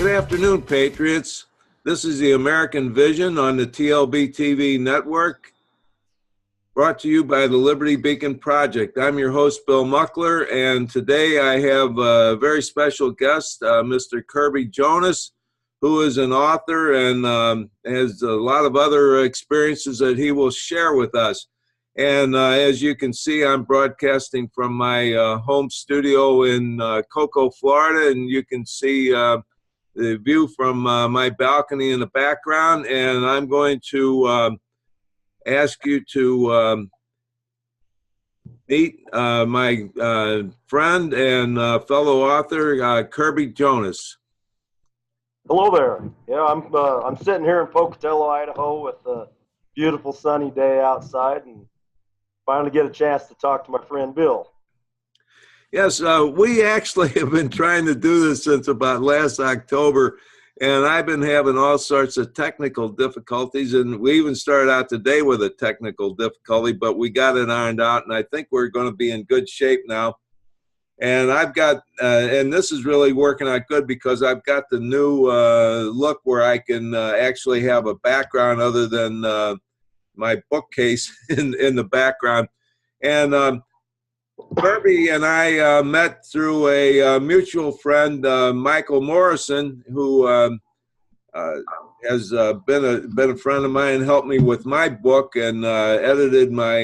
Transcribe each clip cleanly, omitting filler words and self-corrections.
Good afternoon, Patriots. This is the American Vision on the TLBTV network, brought to you by the Liberty Beacon Project. I'm your host, Bill Muckler, and today I have a very special guest, Mr. Kirby Jonas, who is an author and has a lot of other experiences that he will share with us. And as you can see, I'm broadcasting from my home studio in Cocoa, Florida, and you can see the view from my balcony in the background. And I'm going to ask you to meet my friend and fellow author, Kirby Jonas. Hello there. Yeah, I'm sitting here in Pocatello, Idaho, with a beautiful sunny day outside, and finally get a chance to talk to my friend Bill. Yes, we actually have been trying to do this since about last October, and I've been having all sorts of technical difficulties, and we even started out today with a technical difficulty, but we got it ironed out, and I think we're going to be in good shape now. And I've got, and this is really working out good because I've got the new look where I can actually have a background other than my bookcase in the background. And Kirby and I met through a mutual friend, Michael Morrison, who has been a friend of mine and helped me with my book and edited my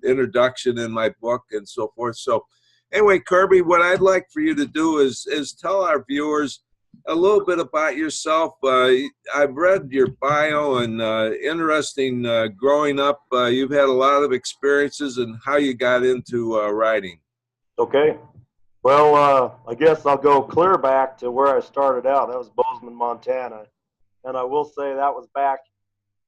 introduction in my book and so forth. So anyway, Kirby, what I'd like for you to do is tell our viewers a little bit about yourself. I've read your bio, and interesting growing up. You've had a lot of experiences and how you got into writing. Okay. Well, I guess I'll go clear back to where I started out. That was Bozeman, Montana. And I will say that was back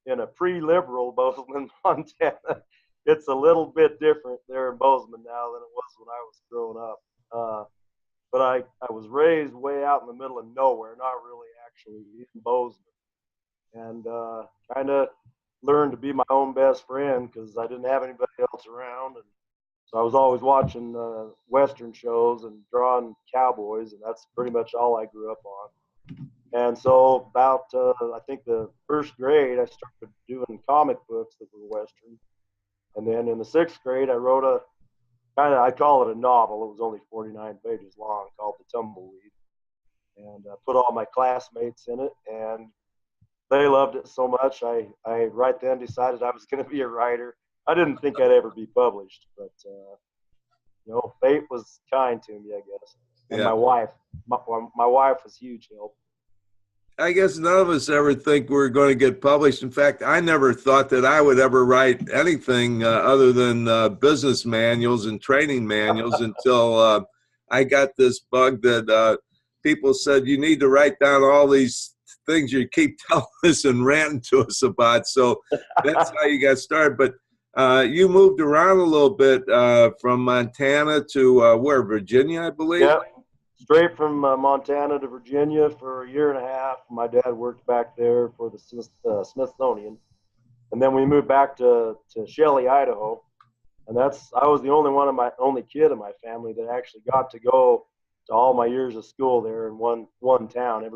in a pre-liberal Bozeman, Montana. It's a little bit different there in Bozeman now than it was when I was growing up. But I was raised way out in the middle of nowhere, not really actually in Bozeman. And kind of learned to be my own best friend because I didn't have anybody else around. And so I was always watching Western shows and drawing cowboys, and that's pretty much all I grew up on. And so about, I think the first grade, I started doing comic books that were Western. And then in the sixth grade, I wrote a I call it a novel. It was only 49 pages long, called The Tumbleweed. And I put all my classmates in it, and they loved it so much. I right then decided I was going to be a writer. I didn't think I'd ever be published, but you know, fate was kind to me, I guess. And yeah. My wife was huge help. I guess none of us ever think we're going to get published. In fact, I never thought that I would ever write anything other than business manuals and training manuals until I got this bug that people said, you need to write down all these things you keep telling us and ranting to us about. So that's how you got started. But you moved around a little bit from Montana to where, Virginia, I believe? Yep. Straight from Montana to Virginia for a year and a half. My dad worked back there for the Smithsonian. And then we moved back to Shelley, Idaho. And I was the only kid in my family that actually got to go to all my years of school there in one town.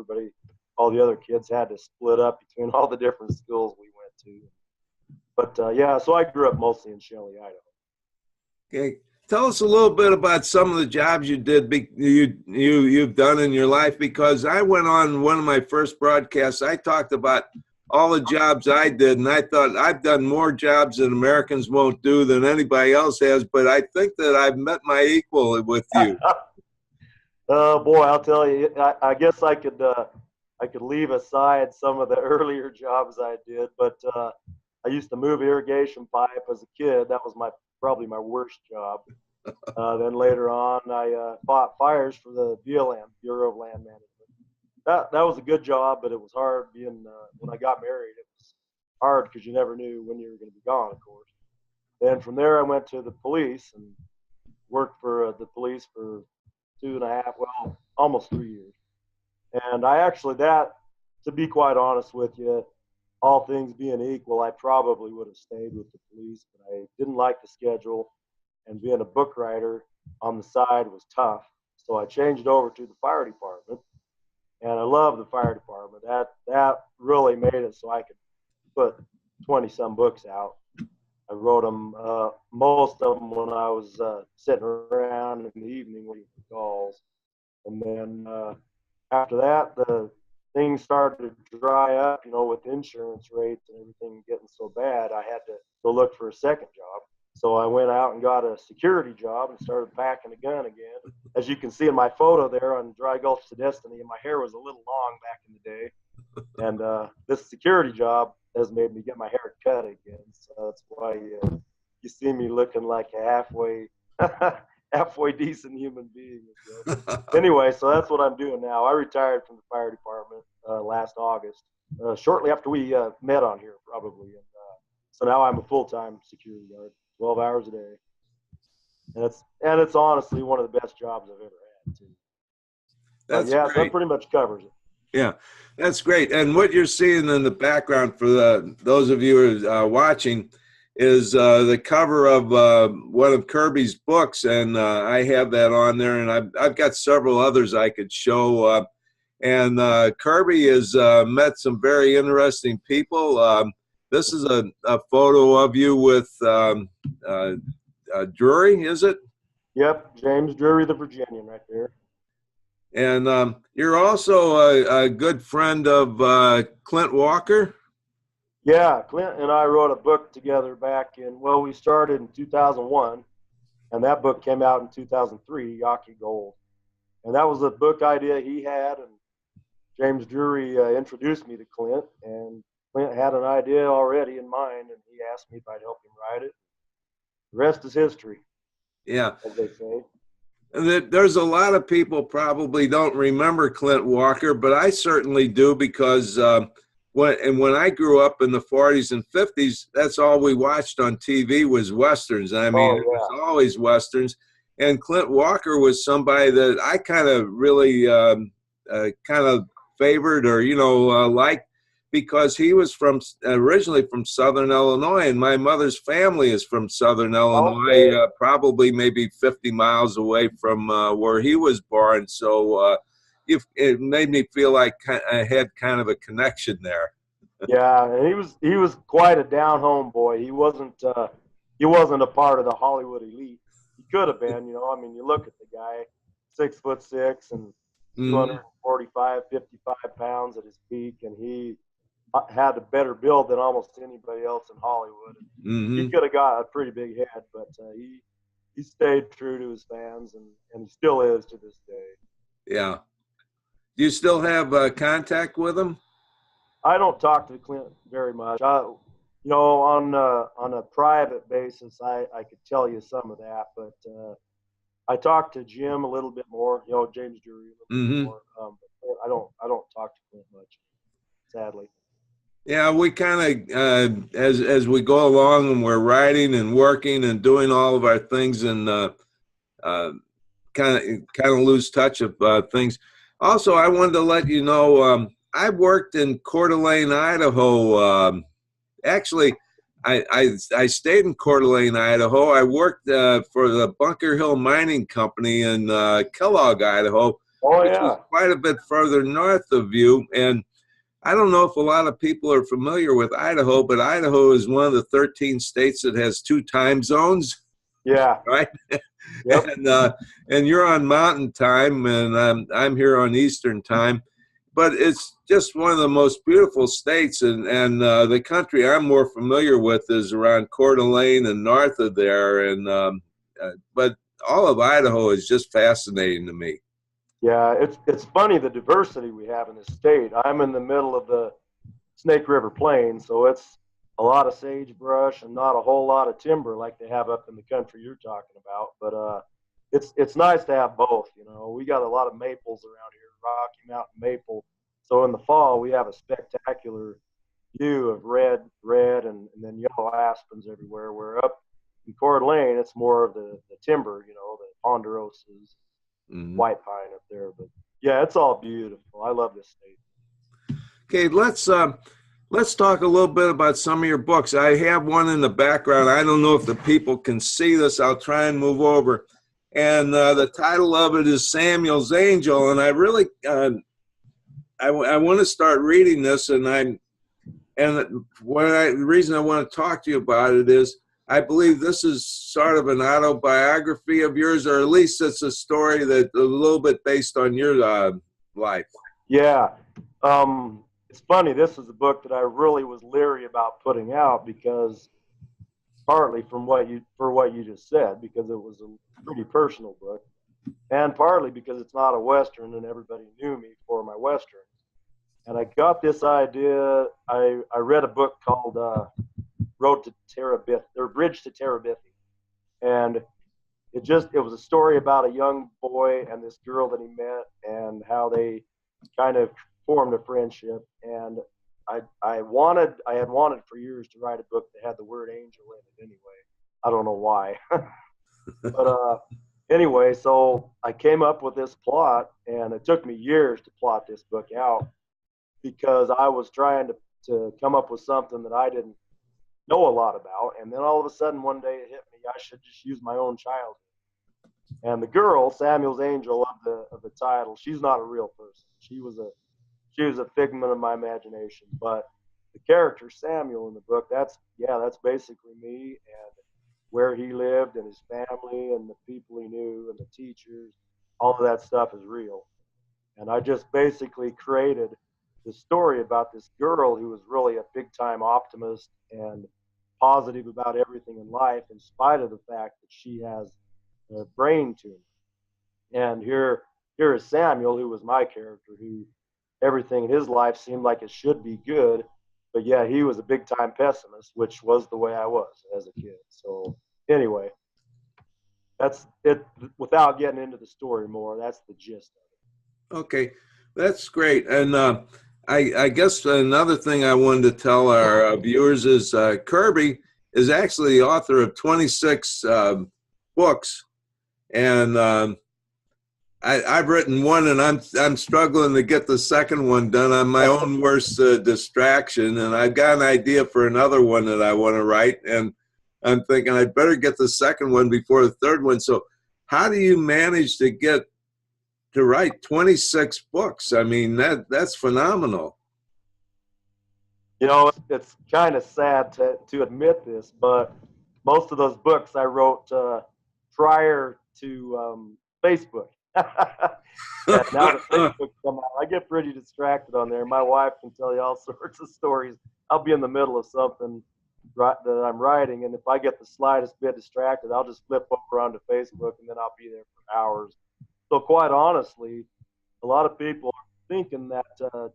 All the other kids had to split up between all the different schools we went to. But yeah, so I grew up mostly in Shelley, Idaho. Okay. Tell us a little bit about some of the jobs you did, you've done in your life, because I went on one of my first broadcasts. I talked about all the jobs I did, and I thought I've done more jobs that Americans won't do than anybody else has, but I think that I've met my equal with you. Oh, boy, I'll tell you, I guess I could leave aside some of the earlier jobs I did, but I used to move irrigation pipe as a kid. That was probably my worst job. Then later on, I fought fires for the BLM, Bureau of Land Management. That was a good job, but it was hard being, when I got married, it was hard because you never knew when you were going to be gone, of course. Then from there, I went to the police and worked for the police for 2.5, well, almost 3 years. And to be quite honest with you, all things being equal, I probably would have stayed with the police, but I didn't like the schedule, and being a book writer on the side was tough. So I changed over to the fire department, And I love the fire department. That really made it so I could put 20-some books out. I wrote them, most of them when I was sitting around in the evening waiting for calls. And then after that, the things started to dry up, you know, with insurance rates and everything getting so bad, I had to go look for a second job. So I went out and got a security job and started packing a gun again. As you can see in my photo there on Dry Gulch to Destiny, my hair was a little long back in the day. And this security job has made me get my hair cut again. So that's why you see me looking like a halfway decent human being. Anyway, so that's what I'm doing now. I retired from the fire department last August, shortly after we met on here, probably. And so now I'm a full-time security guard, 12 hours a day. And it's honestly one of the best jobs I've ever had, too. That's yeah, great. so that pretty much covers it. Yeah, that's great. And what you're seeing in the background for those of you who are watching is the cover of one of Kirby's books, and I have that on there, and I've got several others I could show. And Kirby has met some very interesting people. This is a photo of you with Drury, is it? Yep, James Drury, the Virginian, right there. And you're also a good friend of Clint Walker. Yeah, Clint and I wrote a book together back in, well, we started in 2001, and that book came out in 2003, Yaki Gold. And that was a book idea he had, and James Drury introduced me to Clint, and Clint had an idea already in mind, and he asked me if I'd help him write it. The rest is history. Yeah. As they say. There's a lot of people probably don't remember Clint Walker, but I certainly do, because when I grew up in the 40s and 50s, that's all we watched on TV was Westerns. I mean, It was always Westerns. And Clint Walker was somebody that I kind of really kind of favored or, liked, because he was originally from Southern Illinois, and my mother's family is from Southern Illinois, probably maybe 50 miles away from where he was born. So it made me feel like I had kind of a connection there. Yeah, and he was quite a down home boy. He wasn't a part of the Hollywood elite. He could have been, I mean, you look at the guy, 6'6" and 245, 55 pounds at his peak, and he had a better build than almost anybody else in Hollywood. He could have got a pretty big head, but he stayed true to his fans, and he still is to this day. Yeah. Do you still have contact with him? I don't talk to Clint very much. On a private basis, I could tell you some of that, but I talk to Jim a little bit more. James Drury a little bit more. But I don't talk to Clint much, sadly. Yeah, we kind of, as we go along and we're writing and working and doing all of our things, and kind of lose touch of things. Also, I wanted to let you know, I worked in Coeur d'Alene, Idaho. Actually, I stayed in Coeur d'Alene, Idaho. I worked for the Bunker Hill Mining Company in Kellogg, Idaho, which is quite a bit further north of you. And I don't know if a lot of people are familiar with Idaho, but Idaho is one of the 13 states that has 2 time zones. Yeah. Right? Yep. And you're on Mountain Time, and I'm here on Eastern Time. But it's just one of the most beautiful states, and the country I'm more familiar with is around Coeur d'Alene and north of there. And but all of Idaho is just fascinating to me. Yeah, it's funny the diversity we have in this state. I'm in the middle of the Snake River Plain, so it's a lot of sagebrush and not a whole lot of timber like they have up in the country you're talking about. But it's nice to have both. We got a lot of maples around here, Rocky Mountain maple. So in the fall we have a spectacular view of red, and then yellow aspens everywhere. Where up in Coeur d'Alene, it's more of the timber, the ponderosas. White pine up there, but yeah, it's all beautiful. I love this state. Okay, let's talk a little bit about some of your books. I have one in the background. I don't know if the people can see this. I'll try and move over. And the title of it is Samuel's Angel, and I really I want to start reading this, and the reason I want to talk to you about it is I believe this is sort of an autobiography of yours, or at least it's a story that a little bit based on your life. Yeah. It's funny. This is a book that I really was leery about putting out because partly for what you just said, because it was a pretty personal book, and partly because it's not a Western and everybody knew me for my Western. And I got this idea. I read a book called Road to Terabithia, or Bridge to Terabithia, and it was a story about a young boy and this girl that he met and how they kind of formed a friendship. And I had wanted for years to write a book that had the word angel in it anyway. I don't know why. But anyway, so I came up with this plot, and it took me years to plot this book out because I was trying to come up with something that I didn't know a lot about. And then all of a sudden one day it hit me, I should just use my own childhood. And the girl, Samuel's angel of the title, she's not a real person. She was a figment of my imagination. But the character Samuel in the book, that's basically me, and where he lived and his family and the people he knew and the teachers, all of that stuff is real. And I just basically created the story about this girl who was really a big time optimist and positive about everything in life, in spite of the fact that she has a brain tumor. And here is Samuel, who was my character, who everything in his life seemed like it should be good, but yeah, he was a big time pessimist, which was the way I was as a kid. So anyway, that's it. Without getting into the story more, that's the gist of it. Okay, that's great. And I guess another thing I wanted to tell our viewers is Kirby is actually the author of 26 books, and I've written one, and I'm struggling to get the second one done. I'm my own worst distraction, and I've got an idea for another one that I want to write, and I'm thinking I'd better get the second one before the third one. So how do you manage to write 26 books? I mean, that's phenomenal. You know, it's kind of sad to admit this, but most of those books I wrote prior to Facebook. And now that Facebook come out, I get pretty distracted on there. My wife can tell you all sorts of stories. I'll be in the middle of something that I'm writing, and if I get the slightest bit distracted, I'll just flip over onto Facebook, and then I'll be there for hours. So quite honestly, a lot of people are thinking that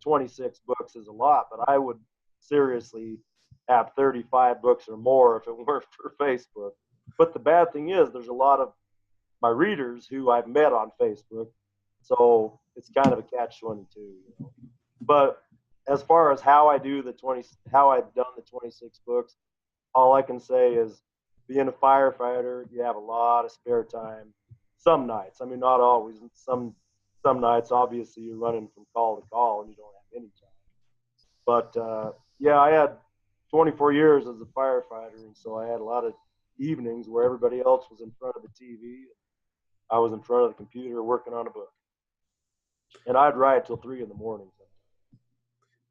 26 books is a lot, but I would seriously have 35 books or more if it weren't for Facebook. But the bad thing is there's a lot of my readers who I've met on Facebook, so it's kind of a catch-22, you know. But as far as how I've done the 26 books, all I can say is being a firefighter, you have a lot of spare time. Some nights, I mean, not always. Some nights, obviously, you're running from call to call and you don't have any time. But yeah, I had 24 years as a firefighter, and so I had a lot of evenings where everybody else was in front of the TV. I was in front of the computer working on a book, and I'd write till 3 in the morning.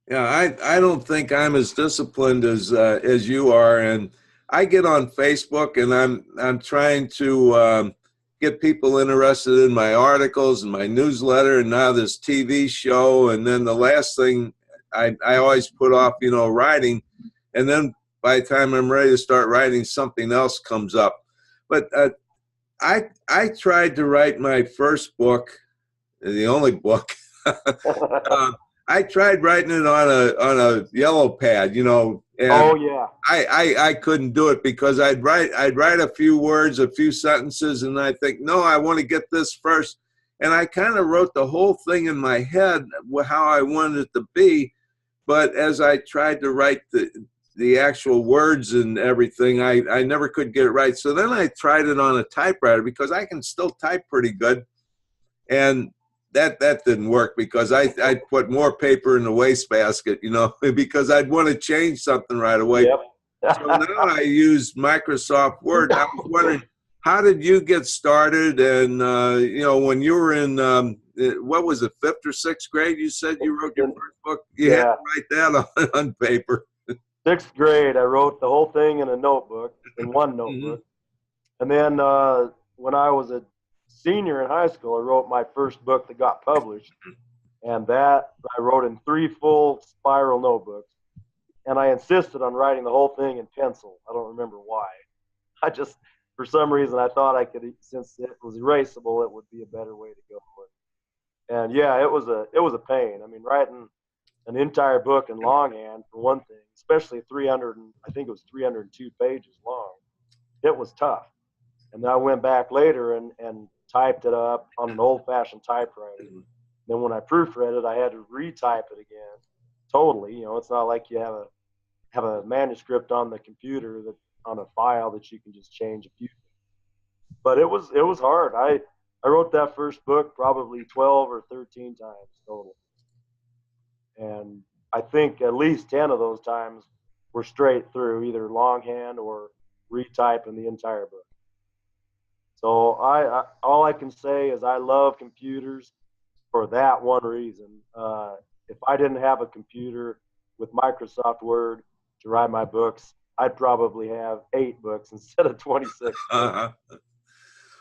Yeah, I don't think I'm as disciplined as you are, and I get on Facebook and I'm trying to get people interested in my articles and my newsletter, and now this TV show, and then the last thing I always put off, you know, writing, and then by the time I'm ready to start writing, something else comes up. But I tried to write my first book, the only book. I tried writing it on a yellow pad, you know. And oh yeah. I couldn't do it because I'd write a few words, a few sentences, and I think, no, I want to get this first. And I kind of wrote the whole thing in my head how I wanted it to be, but as I tried to write the actual words and everything, I never could get it right. So then I tried it on a typewriter because I can still type pretty good, and that didn't work because I put more paper in the wastebasket, you know, because I'd want to change something right away. Yep. So now I use Microsoft Word. I was wondering, how did you get started? And, you know, when you were in what was it, 5th or 6th grade? You said you wrote your first book. You Yeah. had to write that on paper. 6th grade, I wrote the whole thing in a notebook, in one notebook. And then when I was a senior in high school, I wrote my first book that got published. And that I wrote in 3 full spiral notebooks. And I insisted on writing the whole thing in pencil. I don't remember why. I just, for some reason, I thought I could, since it was erasable, it would be a better way to go. And yeah, it was a pain. I mean, writing an entire book in longhand, for one thing, especially 300, I think it was 302 pages long. It was tough. And then I went back later and typed it up on an old-fashioned typewriter. Then when I proofread it, I had to retype it again. Totally, you know, it's not like you have a manuscript on the computer that on a file that you can just change a few things. But it was hard. I wrote that first book probably 12 or 13 times total. And I think at least 10 of those times were straight through, either longhand or retyping the entire book. So I all I can say is I love computers for that one reason. If I didn't have a computer with Microsoft Word to write my books, I'd probably have 8 books instead of 26.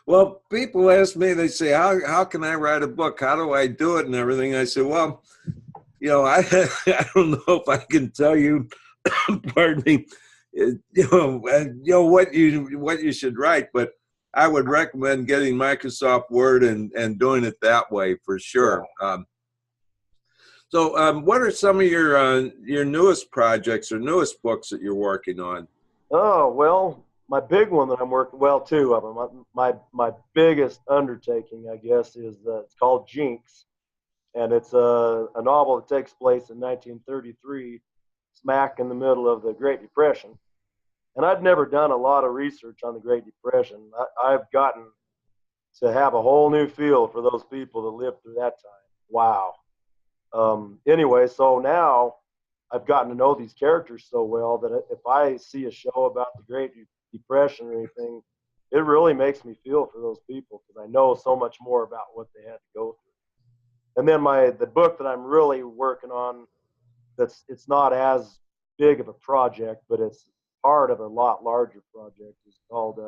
Well, people ask me, they say, how can I write a book? How do I do it and everything? I say, well, you know, I don't know if I can tell you, pardon me, what you should write, but I would recommend getting Microsoft Word and doing it that way for sure. Yeah. So what are some of your newest projects or newest books that you're working on? Oh, well, my big one that I'm working, well, 2 of them. My biggest undertaking, I guess, is it's called Jinx. And it's a novel that takes place in 1933, smack in the middle of the Great Depression. And I'd never done a lot of research on the Great Depression. I've gotten to have a whole new feel for those people that lived through that time. Wow. Anyway, so now I've gotten to know these characters so well that if I see a show about the Great Depression or anything, it really makes me feel for those people because I know so much more about what they had to go through. And then the book that I'm really working on, it's not as big of a project, but it's part of a lot larger project. It's called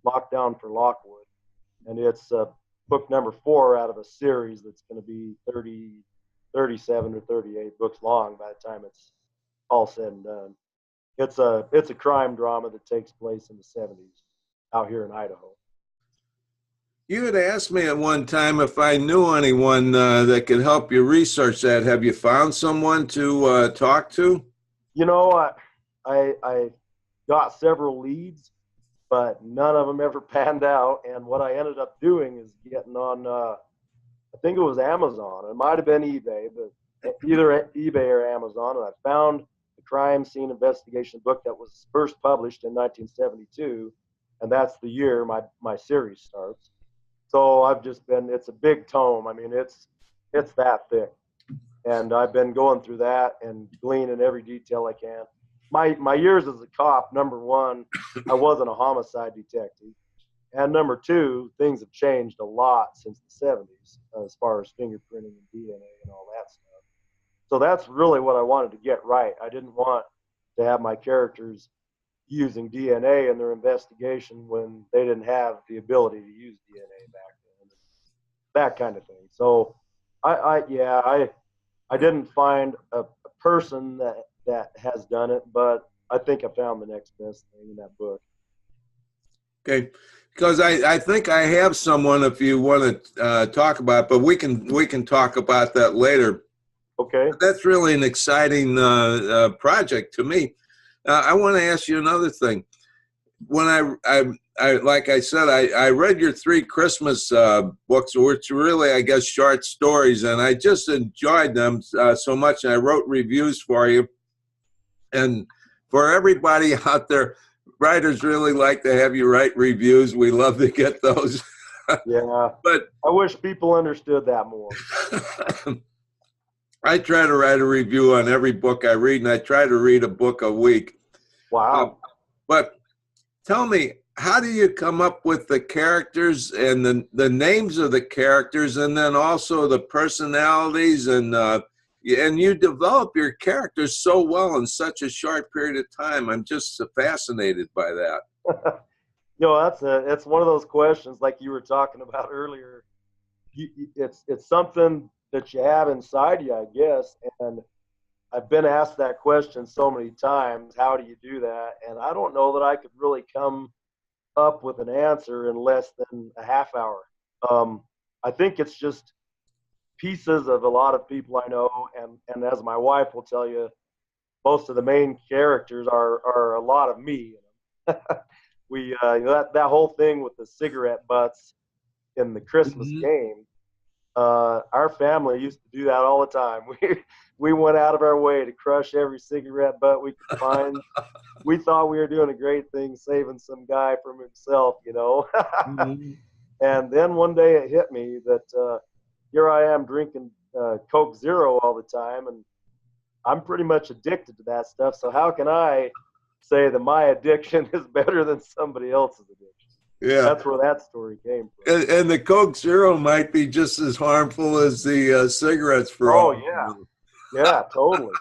Lockdown for Lockwood, and it's book number 4 out of a series that's going to be 37 or 38 books long by the time it's all said and done. It's a crime drama that takes place in the 70s out here in Idaho. You had asked me at one time if I knew anyone that could help you research that. Have you found someone to talk to? You know, I got several leads, but none of them ever panned out. And what I ended up doing is getting on, I think it was Amazon. It might have been eBay, but either eBay or Amazon. And I found the crime scene investigation book that was first published in 1972. And that's the year my series starts. So I've just been, it's a big tome. I mean, it's that thick. And I've been going through that and gleaning every detail I can. My years as a cop, number 1, I wasn't a homicide detective. And number 2, things have changed a lot since the 70s as far as fingerprinting and DNA and all that stuff. So that's really what I wanted to get right. I didn't want to have my characters using DNA in their investigation when they didn't have the ability to use DNA back then, that kind of thing. So I didn't find a person that has done it, but I think I found the next best thing in that book. Okay, because I think I have someone if you want to talk about it, but we can talk about that later. Okay. But that's really an exciting project to me. I want to ask you another thing. When I like I said, I read your 3 Christmas books, which are really, I guess, short stories, and I just enjoyed them so much. And I wrote reviews for you. And for everybody out there, writers really like to have you write reviews. We love to get those. Yeah, but I wish people understood that more. I try to write a review on every book I read, and I try to read a book a week. Wow. But tell me, how do you come up with the characters and the names of the characters, and then also the personalities, and you develop your characters so well in such a short period of time? I'm just fascinated by that. It's one of those questions like you were talking about earlier. It's something that you have inside you, I guess. And I've been asked that question so many times. How do you do that? And I don't know that I could really come up with an answer in less than a half hour. I think it's just pieces of a lot of people I know, and as my wife will tell you, most of the main characters are a lot of me. We that whole thing with the cigarette butts in the Christmas game. Our family used to do that all the time. We went out of our way to crush every cigarette butt we could find. We thought we were doing a great thing, saving some guy from himself, you know. And then one day it hit me that here I am drinking Coke Zero all the time, and I'm pretty much addicted to that stuff. So how can I say that my addiction is better than somebody else's addiction? Yeah, that's where that story came from. And the Coke Zero might be just as harmful as the cigarettes for all. Yeah, totally.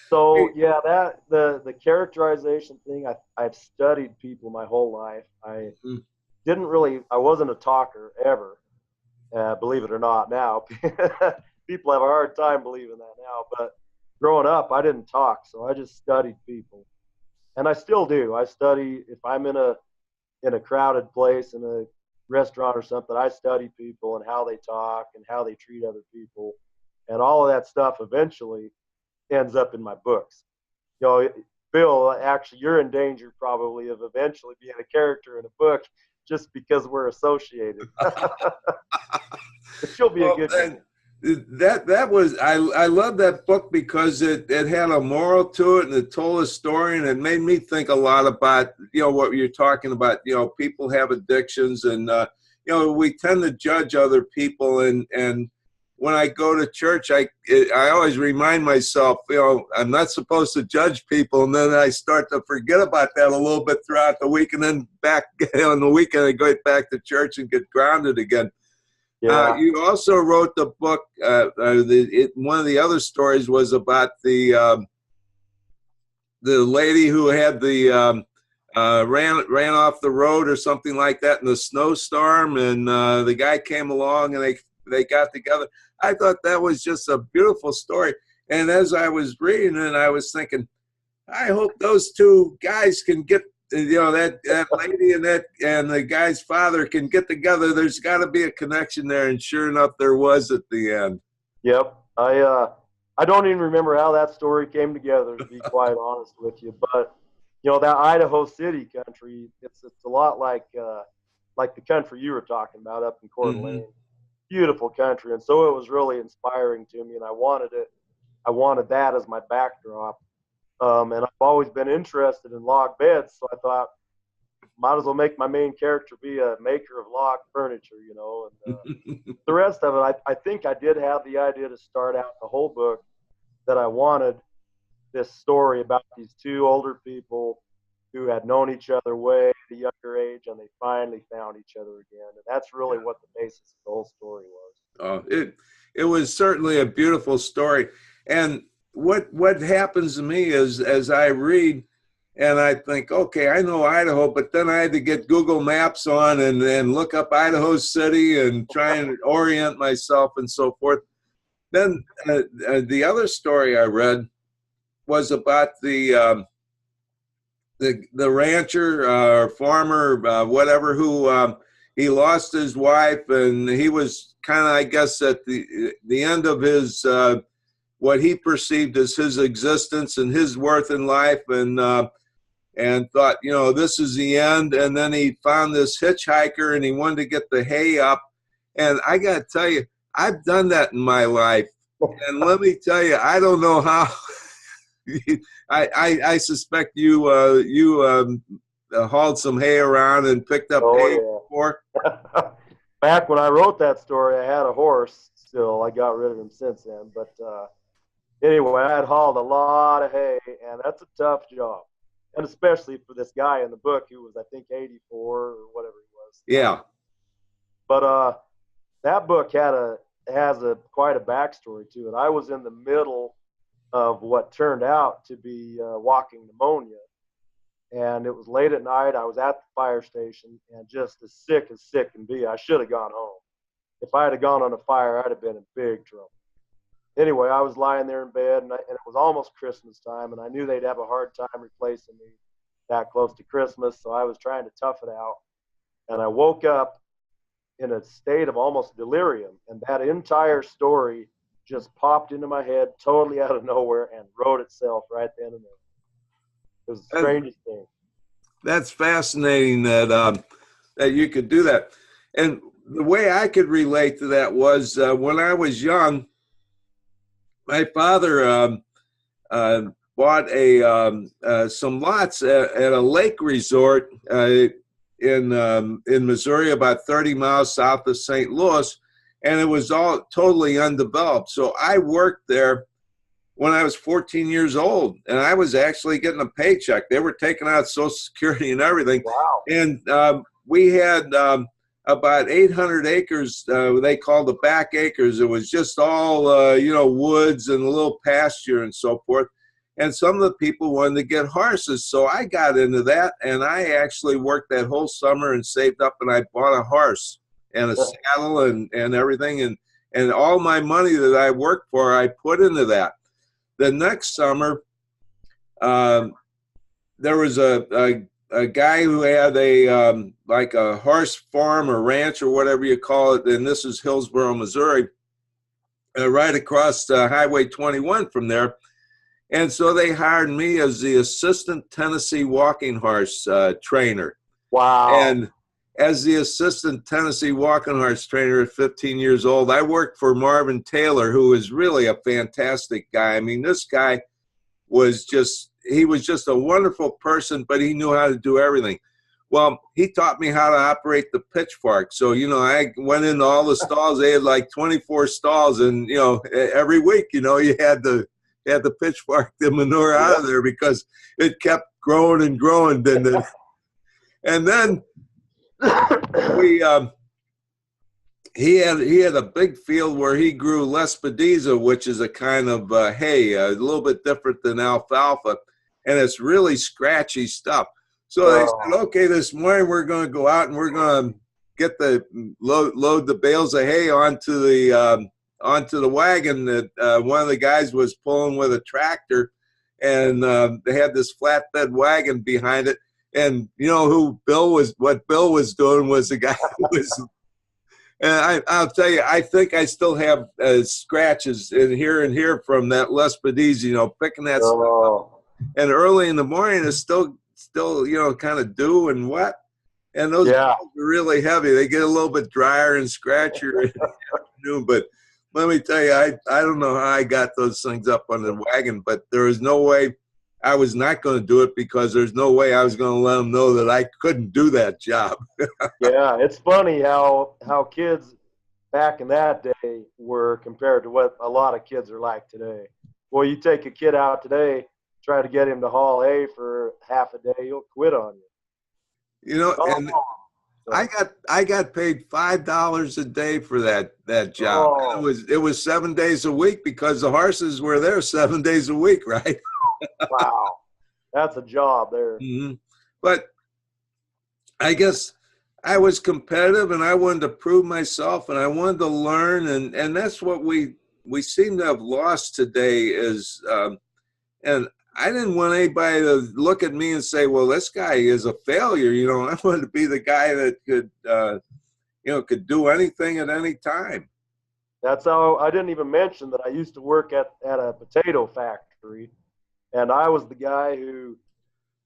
So yeah, that the characterization thing. I've studied people my whole life. I wasn't a talker ever. Believe it or not, now people have a hard time believing that now. But growing up, I didn't talk, so I just studied people, and I still do. I study if I'm in a crowded place, in a restaurant or something. I study people and how they talk and how they treat other people, and all of that stuff eventually ends up in my books. You know, Bill, actually, you're in danger probably of eventually being a character in a book just because we're associated. But you'll be a good guy. That was I love that book because it had a moral to it, and it told a story, and it made me think a lot about what you're talking about. People have addictions, and we tend to judge other people, and when I go to church, I always remind myself, I'm not supposed to judge people, and then I start to forget about that a little bit throughout the week, and then back on the weekend I go back to church and get grounded again. Yeah. You also wrote the book. One of the other stories was about the lady who had the ran off the road or something like that in the snowstorm, and the guy came along and they got together. I thought that was just a beautiful story. And as I was reading it, I was thinking, I hope those two guys can get. That lady and the guy's father can get together. There's got to be a connection there, and sure enough, there was at the end. Yep, I don't even remember how that story came together, to be quite honest with you. But that Idaho City country, it's a lot like the country you were talking about up in Coeur d'Alene. Beautiful country, and so it was really inspiring to me, and I wanted it. I wanted that as my backdrop. And I've always been interested in log beds, so I thought, might as well make my main character be a maker of log furniture, and the rest of it, I think I did have the idea to start out the whole book that I wanted this story about these two older people who had known each other way at a younger age, and they finally found each other again, and that's really what the basis of the whole story was. It was certainly a beautiful story, and what happens to me is, as I read and I think, okay, I know Idaho, but then I had to get Google Maps on and look up Idaho City and try and orient myself and so forth. Then the other story I read was about the rancher or farmer, whatever, who he lost his wife, and he was kind of, I guess, at the end of his what he perceived as his existence and his worth in life, and thought, this is the end. And then he found this hitchhiker, and he wanted to get the hay up. And I got to tell you, I've done that in my life. And let me tell you, I don't know how. I suspect you hauled some hay around and picked up hay before. Back when I wrote that story, I had a horse still. I got rid of him since then. But anyway, I had hauled a lot of hay, and that's a tough job. and especially for this guy in the book who was, I think, 84 or whatever he was. Yeah. But that book has quite a backstory to it. I was in the middle of what turned out to be walking pneumonia, and it was late at night. I was at the fire station and just as sick can be. I should have gone home. If I had gone on a fire, I'd have been in big trouble. Anyway, I was lying there in bed, and it was almost Christmas time, and I knew they'd have a hard time replacing me that close to Christmas, so I was trying to tough it out. And I woke up in a state of almost delirium, and that entire story just popped into my head totally out of nowhere and wrote itself right then and there. It was the strangest thing. That's fascinating that that you could do that. And the way I could relate to that was when I was young, my father bought some lots at a lake resort in Missouri, about 30 miles south of St. Louis, and it was all totally undeveloped. So I worked there when I was 14 years old, and I was actually getting a paycheck. They were taking out Social Security and everything. Wow. And we had about 800 acres, they called the back acres. It was just all, woods and a little pasture and so forth. And some of the people wanted to get horses. So I got into that, and I actually worked that whole summer and saved up, and I bought a horse and a saddle and everything. And all my money that I worked for, I put into that. The next summer, there was a guy who had like a horse farm or ranch or whatever you call it, and this is Hillsboro, Missouri, right across Highway 21 from there. And so they hired me as the assistant Tennessee walking horse trainer. Wow. And as the assistant Tennessee walking horse trainer at 15 years old, I worked for Marvin Taylor, who is really a fantastic guy. I mean, this guy was just a wonderful person, but he knew how to do everything. Well, he taught me how to operate the pitchfork. So, I went into all the stalls. They had like 24 stalls, and, every week, you had the pitchfork, the manure out of there because it kept growing and growing. And then he had a big field where he grew lespedeza, which is a kind of hay, a little bit different than alfalfa, and it's really scratchy stuff. So they said, okay, this morning we're going to go out and we're going to get load the bales of hay onto the wagon that one of the guys was pulling with a tractor, and they had this flatbed wagon behind it. And what Bill was doing was the guy who was, and I'll tell you, I think I still have scratches in here from that lespedeza, picking that stuff up. And early in the morning, it's still kind of dew and wet. And those balls are really heavy. They get a little bit drier and scratchier in the afternoon. But let me tell you, I don't know how I got those things up on the wagon, but there was no way I was not going to do it because there's no way I was going to let them know that I couldn't do that job. Yeah, it's funny how kids back in that day were compared to what a lot of kids are like today. Well, you take a kid out today, try to get him to haul hay for half a day, he'll quit on you. And I got paid $5 a day for that job. And it was 7 days a week because the horses were there 7 days a week, right? Wow, that's a job there. Mm-hmm. But I guess I was competitive, and I wanted to prove myself, and I wanted to learn, and that's what we seem to have lost today is, and I didn't want anybody to look at me and say, well, this guy is a failure. I wanted to be the guy that could do anything at any time. That's how I didn't even mention that I used to work at a potato factory. And I was the guy who,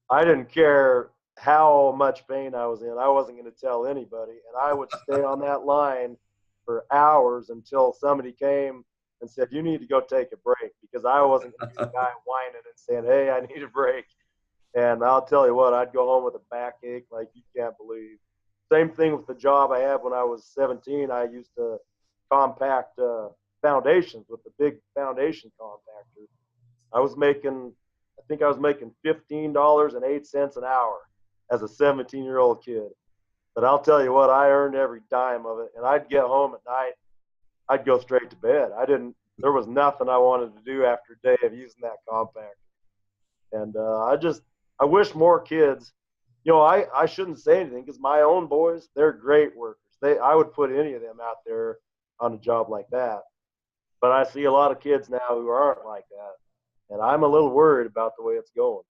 I didn't care how much pain I was in. I wasn't going to tell anybody. And I would stay on that line for hours until somebody came and said, you need to go take a break, because I wasn't going to be the guy whining and saying, hey, I need a break. And I'll tell you what, I'd go home with a backache like you can't believe. Same thing with the job I had when I was 17. I used to compact foundations with the big foundation compactor. I was making, I think I was making $15.08 an hour as a 17-year-old kid. But I'll tell you what, I earned every dime of it. And I'd get home at night, I'd go straight to bed. There was nothing I wanted to do after a day of using that compactor. And I wish more kids, you know, I shouldn't say anything because my own boys, they're great workers. I would put any of them out there on a job like that. But I see a lot of kids now who aren't like that. And I'm a little worried about the way it's going.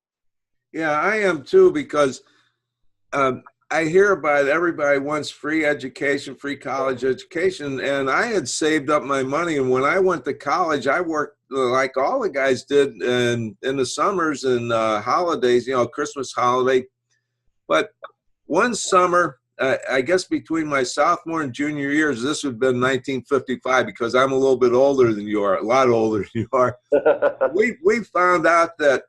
Yeah, I am too, because I hear about everybody wants free education, free college education, and I had saved up my money. And when I went to college, I worked like all the guys did in the summers and holidays, you know, Christmas holiday. But one summer, I guess between my sophomore and junior years, this would have been 1955, because I'm a little bit older than you are, a lot older than you are. We found out that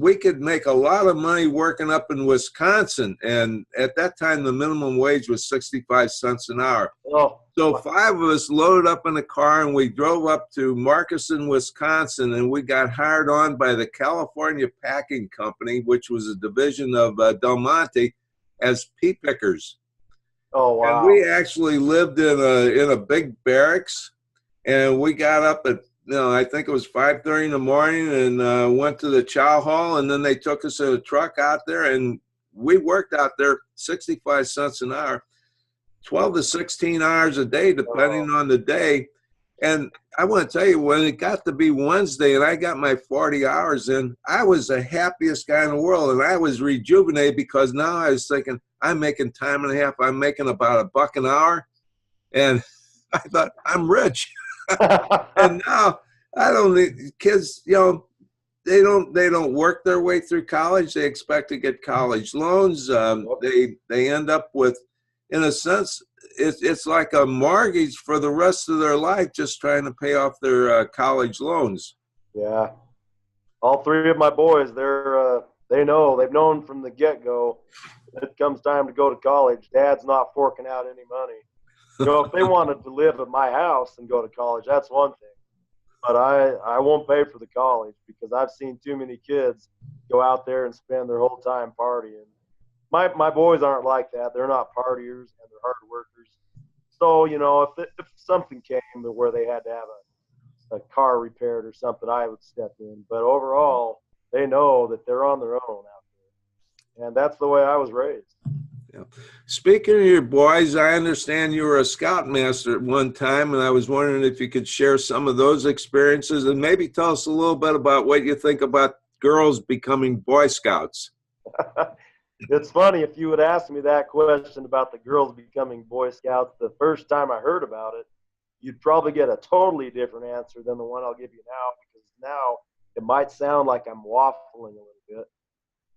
we could make a lot of money working up in Wisconsin, and at that time the minimum wage was 65 cents an hour. Oh. So 5 of us loaded up in a car and we drove up to Markeson, Wisconsin, and we got hired on by the California Packing Company, which was a division of Del Monte, as pea pickers. Oh, wow. And we actually lived in a big barracks, and we got up at, you know, I think it was 5:30 in the morning, and went to the chow hall, and then they took us in a truck out there, and we worked out there 65 cents an hour, 12 to 16 hours a day, depending on the day. And I want to tell you, when it got to be Wednesday and I got my 40 hours in, I was the happiest guy in the world, and I was rejuvenated, because now I was thinking, I'm making time and a half. I'm making about $1 an hour. And I thought, I'm rich. And now I don't need kids, you know, they don't work their way through college. They expect to get college loans. They end up with, in a sense, it's like a mortgage for the rest of their life, just trying to pay off their college loans. Yeah. All 3 of my boys, they've known from the get-go, when it comes time to go to college, Dad's not forking out any money. You know, if they wanted to live at my house and go to college, that's one thing. But I won't pay for the college, because I've seen too many kids go out there and spend their whole time partying. My boys aren't like that. They're not partiers, and they're hard workers. So, you know, if something came to where they had to have a car repaired or something, I would step in. But overall, they know that they're on their own out there. And that's the way I was raised. Yeah. Speaking of your boys, I understand you were a scoutmaster at one time, and I was wondering if you could share some of those experiences and maybe tell us a little bit about what you think about girls becoming Boy Scouts. It's funny, if you would ask me that question about the girls becoming Boy Scouts the first time I heard about it, you'd probably get a totally different answer than the one I'll give you now, because now it might sound like I'm waffling a little bit.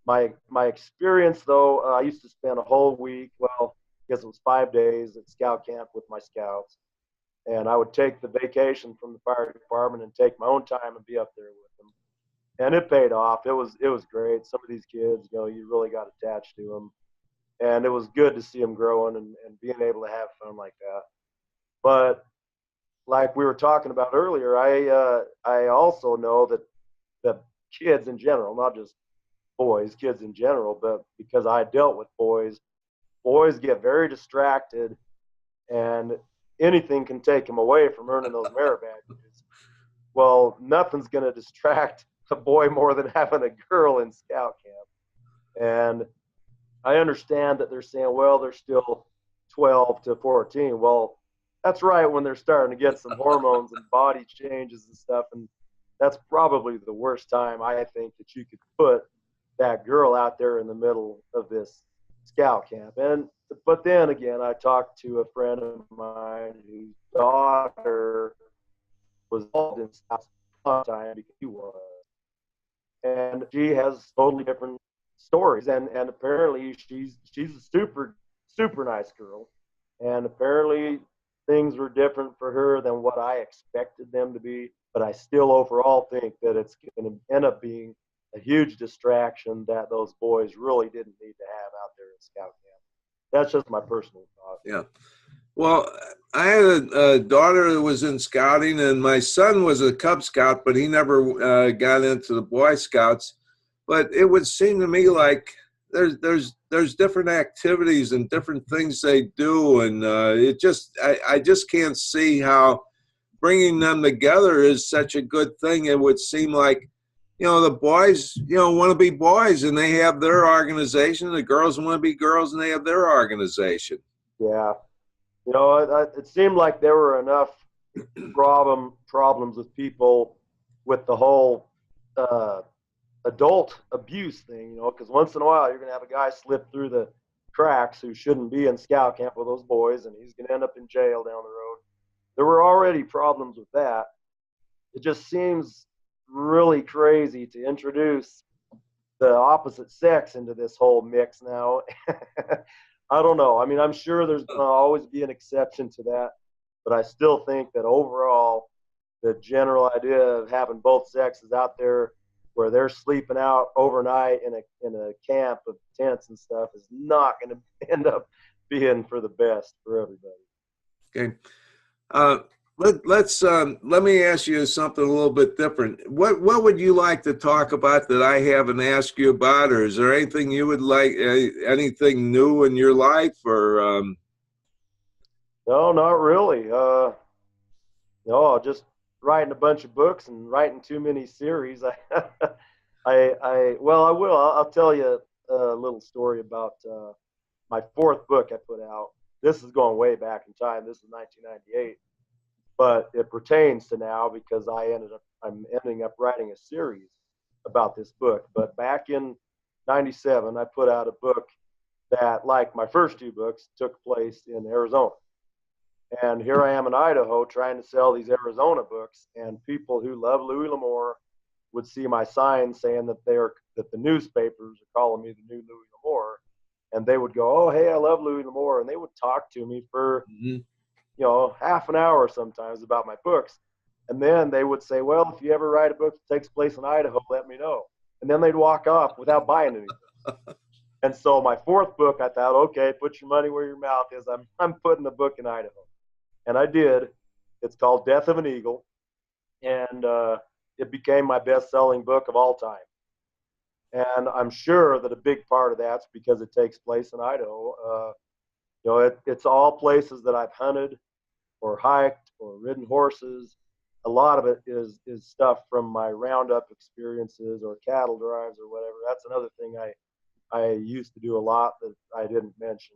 My experience, though, I used to spend a whole week, well, I guess it was 5 days at scout camp with my scouts, and I would take the vacation from the fire department and take my own time and be up there with them. And it paid off. It was great. Some of these kids, you know, you really got attached to them. And it was good to see them growing and being able to have fun like that. But like we were talking about earlier, I also know that kids in general, not just boys, kids in general, but because I dealt with boys get very distracted, and anything can take them away from earning those merit badges. Well, nothing's going to distract a boy more than having a girl in scout camp. And I understand that they're saying, well, they're still 12 to 14. Well, that's right, when they're starting to get some hormones and body changes and stuff. And that's probably the worst time, I think, that you could put that girl out there in the middle of this scout camp. But then again, I talked to a friend of mine whose daughter was involved in scouts at the time, because he was. And she has totally different stories, and apparently she's a super nice girl, and apparently things were different for her than what I expected them to be. But I still overall think that it's going to end up being a huge distraction that those boys really didn't need to have out there at scout camp. That's just my personal thought. Yeah. Well, I had a daughter that was in scouting, and my son was a Cub Scout, but he never got into the Boy Scouts. But it would seem to me like there's different activities and different things they do, and I just can't see how bringing them together is such a good thing. It would seem like, the boys, want to be boys and they have their organization. The girls want to be girls and they have their organization. Yeah. It seemed like there were enough problems with people with the whole adult abuse thing, because once in a while you're going to have a guy slip through the cracks who shouldn't be in scout camp with those boys, and he's going to end up in jail down the road. There were already problems with that. It just seems really crazy to introduce the opposite sex into this whole mix now. I don't know. I mean, I'm sure there's going to always be an exception to that, but I still think that overall, the general idea of having both sexes out there where they're sleeping out overnight in a camp of tents and stuff is not going to end up being for the best for everybody. Okay. Let me ask you something a little bit different. What would you like to talk about that I haven't asked you about, or is there anything you would like, anything new in your life, or? No, not really. No, just writing a bunch of books and writing too many series. I will. I'll tell you a little story about my fourth book I put out. This is going way back in time. This is 1998, but it pertains to now because I'm ending up writing a series about this book. But back in '97, I put out a book that, like my first two books, took place in Arizona. And here I am in Idaho trying to sell these Arizona books, and people who love Louis L'Amour would see my sign saying that the newspapers are calling me the new Louis L'Amour, and they would go, "Oh, hey, I love Louis L'Amour," and they would talk to me for half an hour sometimes about my books, and then they would say, "Well, if you ever write a book that takes place in Idaho, let me know," and then they'd walk off without buying anything. And so my fourth book, I thought, okay, put your money where your mouth is. I'm putting a book in Idaho. And I did. It's called Death of an Eagle. And it became my best-selling book of all time. And I'm sure that a big part of that's because it takes place in Idaho. It's all places that I've hunted or hiked or ridden horses. A lot of it is stuff from my roundup experiences or cattle drives or whatever. That's another thing I used to do a lot that I didn't mention.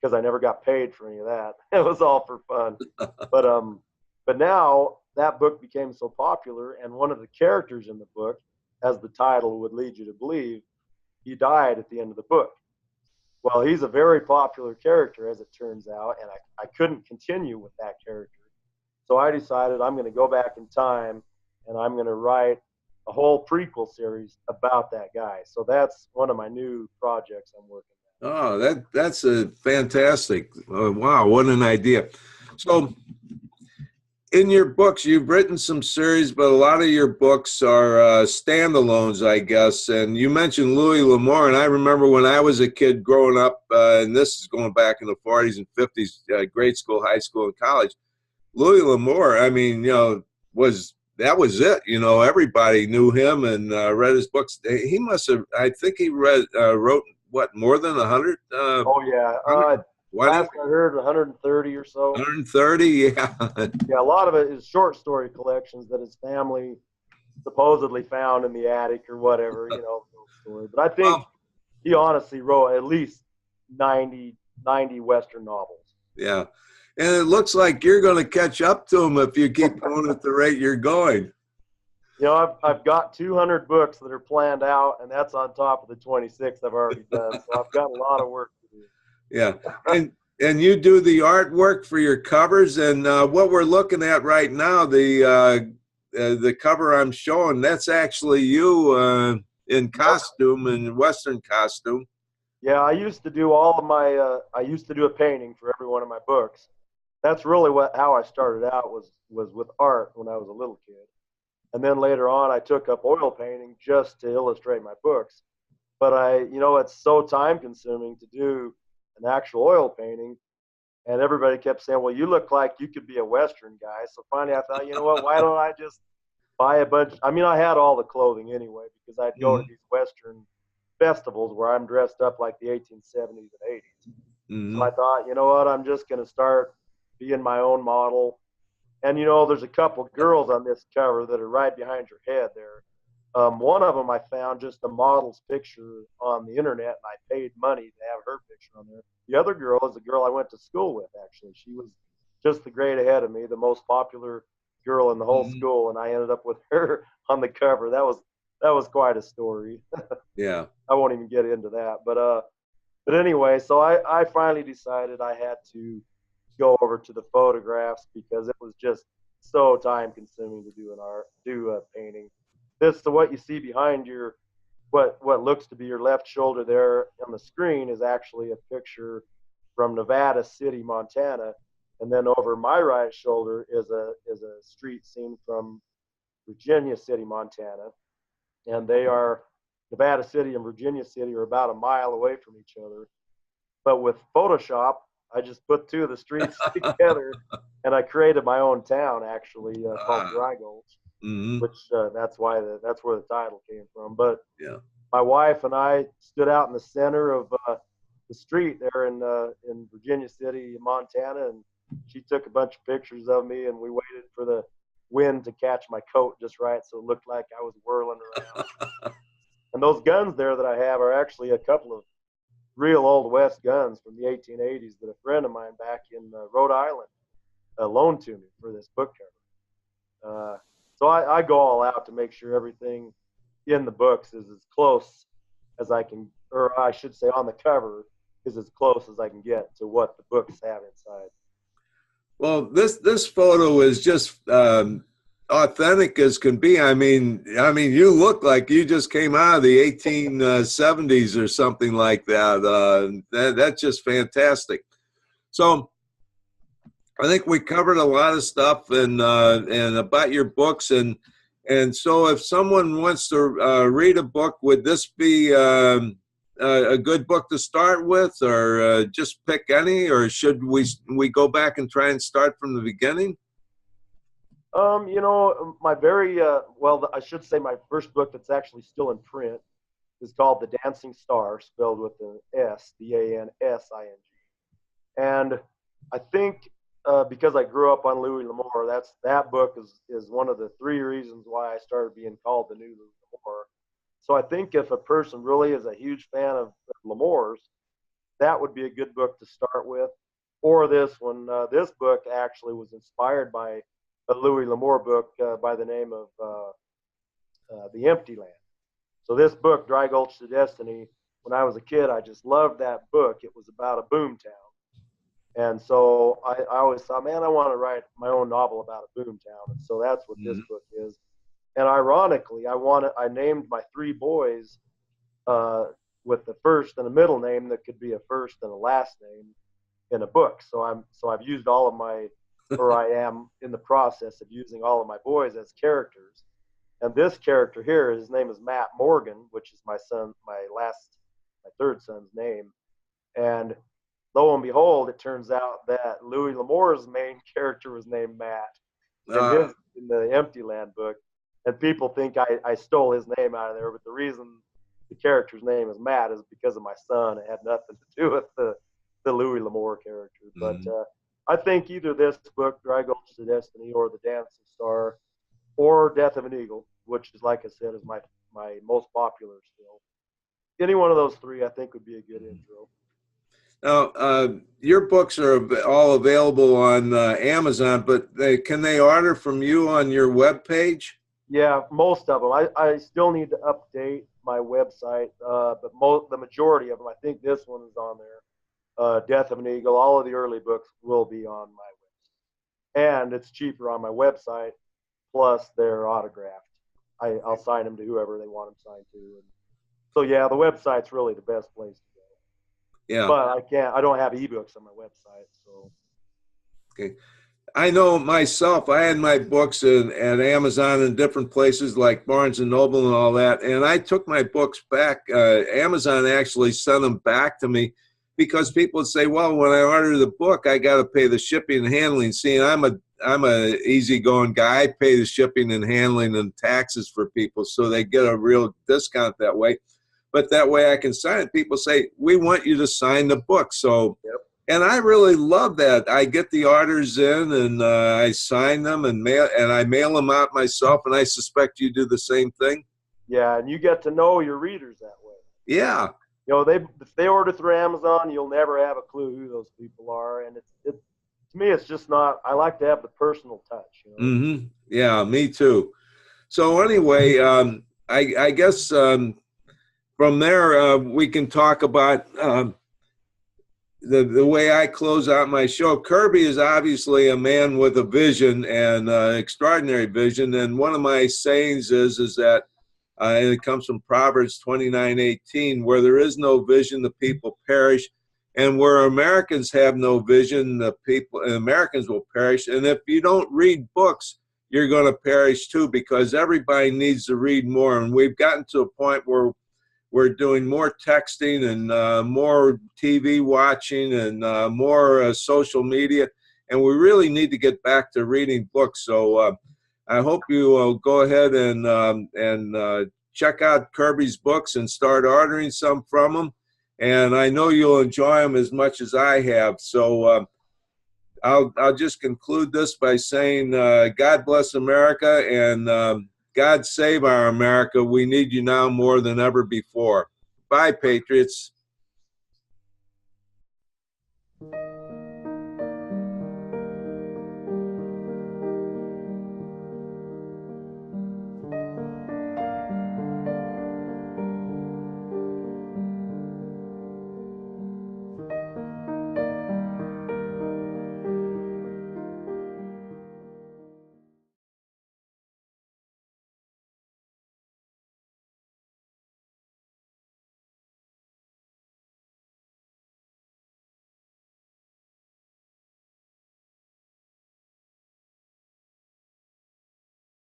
Because I never got paid for any of that. It was all for fun. But now that book became so popular, and one of the characters in the book, as the title would lead you to believe, he died at the end of the book. Well, he's a very popular character, as it turns out, and I couldn't continue with that character. So I decided I'm going to go back in time, and I'm going to write a whole prequel series about that guy. So that's one of my new projects I'm working on. Oh, that's a fantastic. Wow, what an idea. So in your books, you've written some series, but a lot of your books are standalones, I guess. And you mentioned Louis L'Amour, and I remember when I was a kid growing up, and this is going back in the 40s and 50s, grade school, high school, and college. Louis L'Amour, I mean, was it. Everybody knew him and read his books. He must have, I think he wrote, what, more than 100? Oh, yeah. Last I heard 130 or so. 130, yeah. Yeah, a lot of it is short story collections that his family supposedly found in the attic or whatever, story. But I think he honestly wrote at least 90 Western novels. Yeah. And it looks like you're going to catch up to him if you keep going at the rate you're going. I've got 200 books that are planned out, and that's on top of the 26 I've already done. So I've got a lot of work to do. Yeah, and you do the artwork for your covers, and what we're looking at right now, the cover I'm showing, that's actually you in costume, in Western costume. Yeah, I used to do all of my. I used to do a painting for every one of my books. That's really how I started out was with art when I was a little kid. And then later on, I took up oil painting just to illustrate my books. But it's so time consuming to do an actual oil painting And everybody kept saying, well, you look like you could be a Western guy. So finally I thought, you know what, why don't I just buy a bunch? I mean, I had all the clothing anyway, because I'd go to these Western festivals where I'm dressed up like the 1870s and 80s. So I thought, you know what, I'm just going to start being my own model. And, you know, there's a couple girls on this cover that are right behind your head there. One of them I found just a model's picture on the internet, and I paid money to have her picture on there. The other girl is a girl I went to school with, actually. She was just the grade ahead of me, the most popular girl in the whole school, and I ended up with her on the cover. That was quite a story. Yeah. I won't even get into that. But anyway, so I finally decided I had to go over to the photographs because it was just so time consuming to do a painting. So what you see behind your, what looks to be your left shoulder there on the screen is actually a picture from Nevada City, Montana. And then over my right shoulder is a street scene from Virginia City, Montana. And Nevada City and Virginia City are about a mile away from each other. But with Photoshop, I just put two of the streets together, and I created my own town, actually, called Dry Gulch, which that's where the title came from. But yeah, my wife and I stood out in the center of the street there in Virginia City, Montana, and she took a bunch of pictures of me, and we waited for the wind to catch my coat just right so it looked like I was whirling around. And those guns there that I have are actually a couple of real old West guns from the 1880s that a friend of mine back in Rhode Island loaned to me for this book cover. So I go all out to make sure everything in the books is as close as I can, or I should say on the cover is as close as I can get to what the books have inside. Well, this photo is just authentic as can be. I mean, you look like you just came out of the 1870s or something like that. That's just fantastic. So I think we covered a lot of stuff and about your books, and so if someone wants to read a book, would this be a good book to start with, or just pick any, or should we go back and try and start from the beginning? You know, my I should say my first book that's actually still in print is called The Dancing Star, spelled with an S, D-A-N-S-I-N-G. And I think because I grew up on Louis L'Amour, that book is one of the three reasons why I started being called the new Louis L'Amour. So I think if a person really is a huge fan of L'Amour's, that would be a good book to start with. Or this one. This book actually was inspired by a Louis L'Amour book by the name of The Empty Land. So this book, Dry Gulch to Destiny, when I was a kid, I just loved that book. It was about a boom town. And so I always thought, man, I want to write my own novel about a boom town. And so that's what this book is. And ironically, I named my three boys with the first and a middle name that could be a first and a last name in a book. So I've used all of my, or I am in the process of using all of my boys as characters. And this character here, his name is Matt Morgan, which is my third son's name. And lo and behold, it turns out that Louis L'Amour's main character was named Matt in the Empty Land book. And people think I stole his name out of there, but the reason the character's name is Matt is because of my son. It had nothing to do with the Louis L'Amour character. But I think either this book, Dry Gulch to Destiny, or The Dancing Star, or Death of an Eagle, which is, like I said, is my most popular still. Any one of those three, I think, would be a good intro. Now, your books are all available on Amazon, but can they order from you on your webpage? Yeah, most of them. I still need to update my website, but the majority of them, I think this one is on there. Death of an Eagle, all of the early books will be on my website. And it's cheaper on my website, plus they're autographed. I'll sign them to whoever they want them signed to. And so, yeah, the website's really the best place to go. Yeah. But I don't have ebooks on my website, so. Okay. I know myself, I had my books at Amazon and different places like Barnes & Noble and all that, and I took my books back. Amazon actually sent them back to me, because people would say, well, when I order the book, I got to pay the shipping and handling. See, I'm a easygoing guy. I pay the shipping and handling and taxes for people, so they get a real discount that way. But that way I can sign it. People say, we want you to sign the book. So, Yep. And I really love that. I get the orders in and I sign them and I mail them out myself. And I suspect you do the same thing. Yeah, and you get to know your readers that way. Yeah. You know, if they order through Amazon, you'll never have a clue who those people are. And to me, it's just not. I like to have the personal touch. You know? Mm-hmm. Yeah, me too. So anyway, I guess from there we can talk about the way I close out my show. Kirby is obviously a man with a vision and extraordinary vision. And one of my sayings is that. And it comes from Proverbs 29:18, where there is no vision, the people perish. And where Americans have no vision, Americans will perish. And if you don't read books, you're going to perish too, because everybody needs to read more. And we've gotten to a point where we're doing more texting and more TV watching and more social media. And we really need to get back to reading books. So I hope you will go ahead and check out Kirby's books and start ordering some from him. And I know you'll enjoy them as much as I have. So I'll just conclude this by saying God bless America and God save our America. We need you now more than ever before. Bye, Patriots.